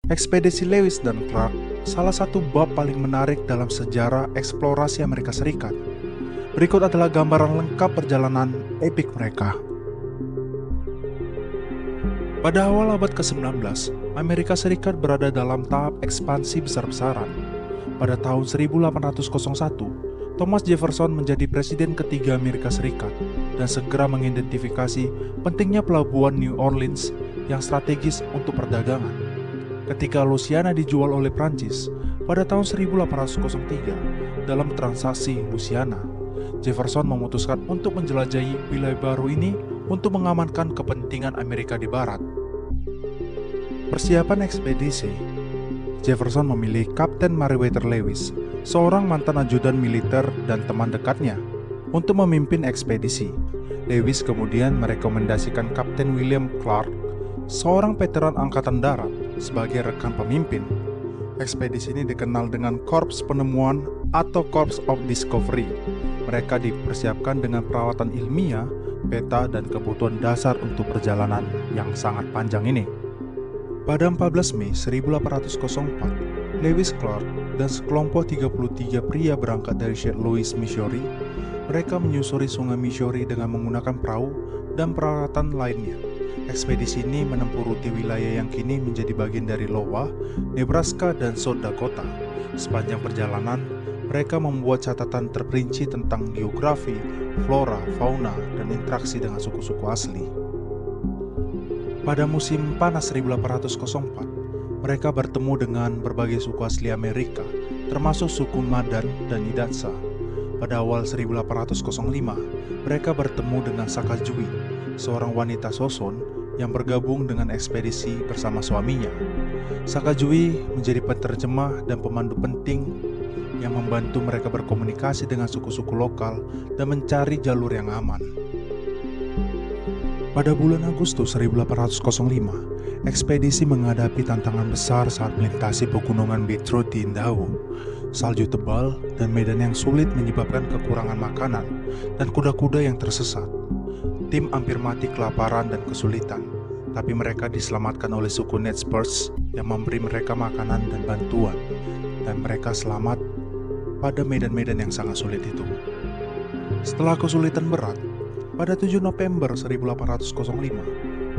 Ekspedisi Lewis dan Clark salah satu bab paling menarik dalam sejarah eksplorasi Amerika Serikat. Berikut adalah gambaran lengkap perjalanan epik mereka. Pada awal abad ke-19, Amerika Serikat berada dalam tahap ekspansi besar-besaran. Pada tahun 1801, Thomas Jefferson menjadi presiden ketiga Amerika Serikat dan segera mengidentifikasi pentingnya pelabuhan New Orleans yang strategis untuk perdagangan. Ketika Louisiana dijual oleh Prancis pada tahun 1803 dalam transaksi Louisiana, Jefferson memutuskan untuk menjelajahi wilayah baru ini untuk mengamankan kepentingan Amerika di barat. Persiapan ekspedisi. Jefferson memilih Kapten Meriwether Lewis, seorang mantan ajudan militer dan teman dekatnya, untuk memimpin ekspedisi. Lewis kemudian merekomendasikan Kapten William Clark, seorang veteran angkatan darat, sebagai rekan pemimpin. Ekspedisi ini dikenal dengan Korps Penemuan atau Corps of Discovery. Mereka dipersiapkan dengan perawatan ilmiah, peta, dan kebutuhan dasar untuk perjalanan yang sangat panjang ini. Pada 14 Mei 1804, Lewis, Clark, dan sekelompok 33 pria berangkat dari St. Louis, Missouri. Mereka menyusuri sungai Missouri dengan menggunakan perahu dan peralatan lainnya. Ekspedisi ini menempuh rute wilayah yang kini menjadi bagian dari Iowa, Nebraska, dan South Dakota. Sepanjang perjalanan, mereka membuat catatan terperinci tentang geografi, flora, fauna, dan interaksi dengan suku-suku asli. Pada musim panas 1804, mereka bertemu dengan berbagai suku asli Amerika, termasuk suku Madan dan Hidatsa. Pada awal 1805, mereka bertemu dengan Sacagawea, seorang wanita Soson yang bergabung dengan ekspedisi bersama suaminya. Sacagawea menjadi penerjemah dan pemandu penting yang membantu mereka berkomunikasi dengan suku-suku lokal dan mencari jalur yang aman. Pada bulan Agustus 1805, ekspedisi menghadapi tantangan besar saat melintasi pegunungan Betrot di Idaho. Salju tebal dan medan yang sulit menyebabkan kekurangan makanan dan kuda-kuda yang tersesat. Tim hampir mati kelaparan dan kesulitan, tapi mereka diselamatkan oleh suku Nez Perce yang memberi mereka makanan dan bantuan, dan mereka selamat pada medan-medan yang sangat sulit itu. Setelah kesulitan berat, pada 7 November 1805,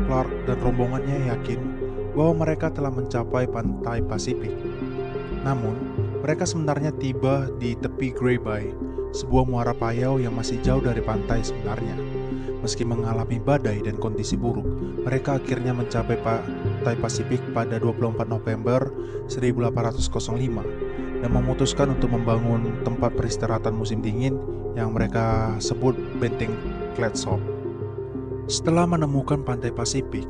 Clark dan rombongannya yakin bahwa mereka telah mencapai pantai Pasifik. Namun, mereka sebenarnya tiba di tepi Grey Bay, sebuah muara payau yang masih jauh dari pantai sebenarnya. Meski mengalami badai dan kondisi buruk, mereka akhirnya mencapai pantai Pasifik pada 24 November 1805 dan memutuskan untuk membangun tempat peristirahatan musim dingin yang mereka sebut Benteng Clatsop. Setelah menemukan pantai Pasifik,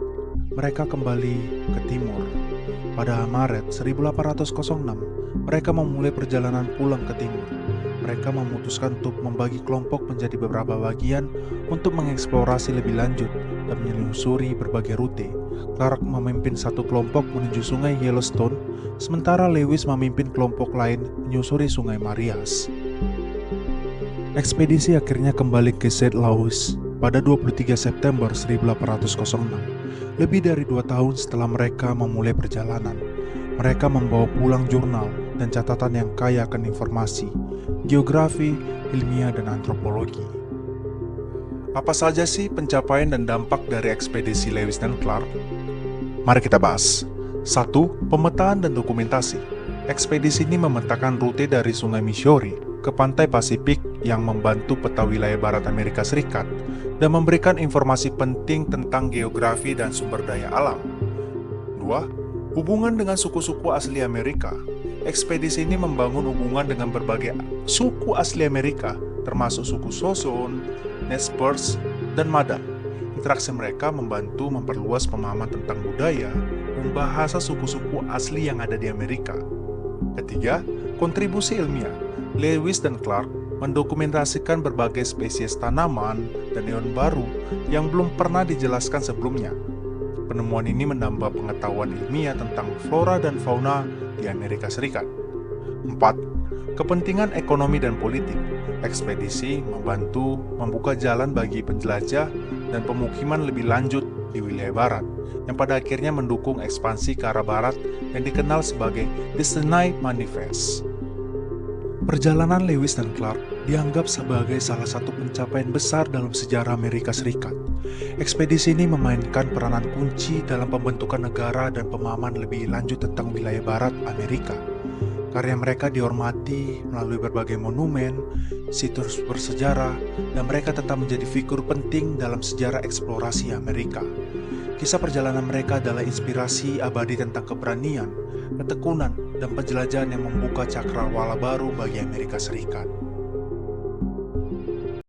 mereka kembali ke timur. Pada Maret 1806, mereka memulai perjalanan pulang ke timur. Mereka memutuskan untuk membagi kelompok menjadi beberapa bagian untuk mengeksplorasi lebih lanjut dan menelusuri berbagai rute. Clark memimpin satu kelompok menuju sungai Yellowstone, sementara Lewis memimpin kelompok lain menyusuri sungai Marias. Ekspedisi akhirnya kembali ke St. Louis pada 23 September 1806. Lebih dari 2 tahun setelah mereka memulai perjalanan, mereka membawa pulang jurnal dan catatan yang kaya akan informasi, geografi, ilmiah, dan antropologi. Apa saja sih pencapaian dan dampak dari ekspedisi Lewis dan Clark? Mari kita bahas. 1. Pemetaan dan dokumentasi. Ekspedisi ini memetakan rute dari Sungai Missouri ke pantai Pasifik yang membantu peta wilayah barat Amerika Serikat dan memberikan informasi penting tentang geografi dan sumber daya alam. 2. Hubungan dengan suku-suku asli Amerika. Ekspedisi ini membangun hubungan dengan berbagai suku asli Amerika, termasuk suku Soson, Nez Perce, dan Madan. Interaksi mereka membantu memperluas pemahaman tentang budaya dan bahasa suku-suku asli yang ada di Amerika. Ketiga, kontribusi ilmiah. Lewis dan Clark mendokumentasikan berbagai spesies tanaman dan hewan baru yang belum pernah dijelaskan sebelumnya. Penemuan ini menambah pengetahuan ilmiah tentang flora dan fauna di Amerika Serikat. 4. Kepentingan ekonomi dan politik. Ekspedisi membantu membuka jalan bagi penjelajah dan pemukiman lebih lanjut di wilayah barat, yang pada akhirnya mendukung ekspansi ke arah barat yang dikenal sebagai Destiny Manifest. Perjalanan Lewis dan Clark dianggap sebagai salah satu pencapaian besar dalam sejarah Amerika Serikat. Ekspedisi ini memainkan peranan kunci dalam pembentukan negara dan pemahaman lebih lanjut tentang wilayah barat Amerika. Karya mereka dihormati melalui berbagai monumen, situs bersejarah, dan mereka tetap menjadi figur penting dalam sejarah eksplorasi Amerika. Kisah perjalanan mereka adalah inspirasi abadi tentang keberanian, ketekunan, dan penjelajahan yang membuka cakrawala baru bagi Amerika Serikat.